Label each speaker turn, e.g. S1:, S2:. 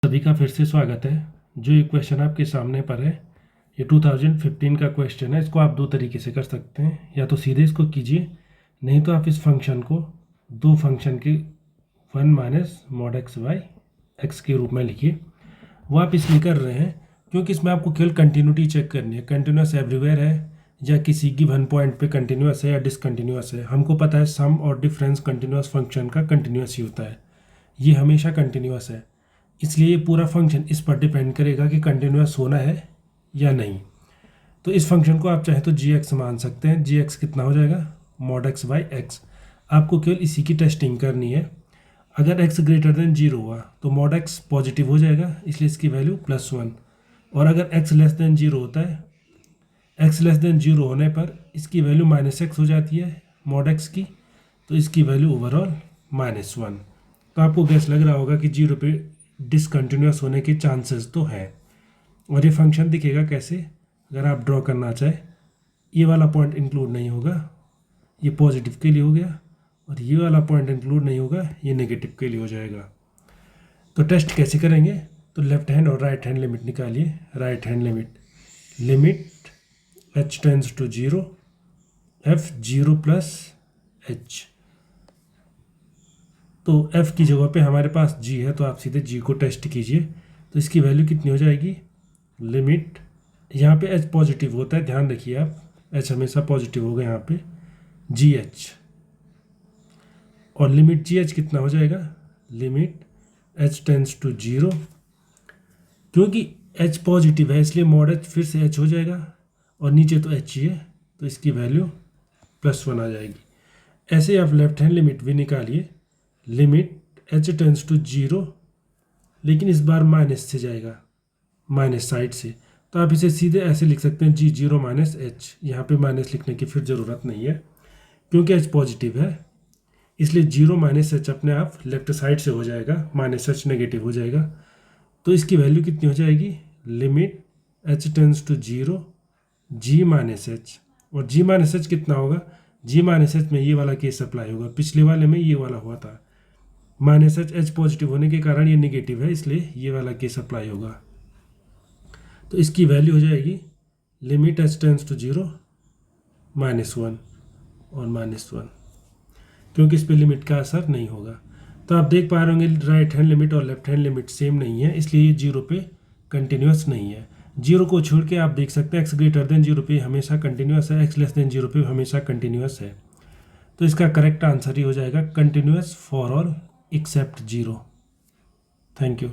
S1: सभी का फिर से स्वागत है। जो ये क्वेश्चन आपके सामने पर है ये 2015 का क्वेश्चन है। इसको आप दो तरीके से कर सकते हैं, या तो सीधे इसको कीजिए, नहीं तो आप इस फंक्शन को दो फंक्शन के 1 minus mod x by x के रूप में लिखिए। वो आप इसलिए कर रहे हैं क्योंकि इसमें आपको केवल कंटिन्यूटी चेक करनी है, कंटिन्यूस एवरीवेयर है या किसी गिवन पॉइंट पे कंटिन्यूस है या डिसकंटिन्यूस है। हमको पता है सम और डिफरेंस कंटिन्यूस फंक्शन का कंटिन्यूस ही होता है, ये हमेशा कंटिन्यूस है, इसलिए ये पूरा फंक्शन इस पर डिपेंड करेगा कि कंटिन्यूस होना है या नहीं। तो इस फंक्शन को आप चाहे तो जी एक्स मान सकते हैं। जी एक्स कितना हो जाएगा, मॉड एक्स बाई एक्स। आपको केवल इसी की टेस्टिंग करनी है। अगर एक्स ग्रेटर देन 0 हुआ तो मॉड एक्स पॉजिटिव हो जाएगा, इसलिए इसकी वैल्यू +1। और अगर एक्स लेस देन 0 होता है, एक्स लेस देन 0 होने पर इसकी वैल्यू -x हो जाती है मॉड एक्स की, तो इसकी वैल्यू ओवरऑल -1। तो आपको गैस लग रहा होगा कि 0 पे डिसकंटिन्यूस होने के चांसेस तो हैं। और ये फंक्शन दिखेगा कैसे, अगर आप ड्रॉ करना चाहे, ये वाला पॉइंट इंक्लूड नहीं होगा, ये पॉजिटिव के लिए हो गया, और ये वाला पॉइंट इंक्लूड नहीं होगा, ये नेगेटिव के लिए हो जाएगा। तो टेस्ट कैसे करेंगे, तो लेफ्ट हैंड और राइट हैंड लिमिट निकालिए। Right hand limit h tends to 0 f 0 plus h। तो f की जगह पे हमारे पास g है, तो आप सीधे g को टेस्ट कीजिए। तो इसकी वैल्यू कितनी हो जाएगी, लिमिट, यहाँ पे h पॉजिटिव होता है, ध्यान रखिए आप, h हमेशा पॉजिटिव होगा यहाँ पे, gh। और लिमिट gh कितना हो जाएगा, लिमिट h टेंड्स टू 0, क्योंकि h पॉजिटिव है इसलिए मॉड h फिर से h हो जाएगा, और नीचे तो h ही है, तो इसकी वैल्यू +1 आ जाएगी। ऐसे आप लेफ्ट हैंड लिमिट भी निकालिए। लिमिट h टेंड्स टू 0, लेकिन इस बार माइनस से जाएगा, माइनस साइड से, तो आप इसे सीधे ऐसे लिख सकते हैं g0 माइनस h। यहाँ पे माइनस लिखने की फिर ज़रूरत नहीं है क्योंकि h पॉजिटिव है, इसलिए 0 माइनस h अपने आप लेफ्ट साइड से हो जाएगा, -h नेगेटिव हो जाएगा। तो इसकी वैल्यू कितनी हो जाएगी, limit h tends to 0 g minus h। और g माइनस h कितना होगा, g माइनस h में ये वाला केस अप्लाई होगा, पिछले वाले में ये वाला हुआ था, -h पॉजिटिव होने के कारण ये नेगेटिव है, इसलिए ये वाला केस अप्लाई होगा। तो इसकी वैल्यू हो जाएगी लिमिट h टेंड्स टू 0 -1 और -1, क्योंकि इस पे लिमिट का असर नहीं होगा। तो आप देख पा रहे होंगे राइट हैंड लिमिट और लेफ्ट हैंड लिमिट सेम नहीं है, इसलिए ये 0 पे कंटिन्यूस नहीं है। 0 को छोड़ के आप देख सकते हैं एक्स ग्रेटर देन 0 पे हमेशा कंटिन्यूस है, एक्स लेस देन 0 पे हमेशा कंटिन्यूस है। तो इसका करेक्ट आंसर ही हो जाएगा continuous for all except 0। Thank you.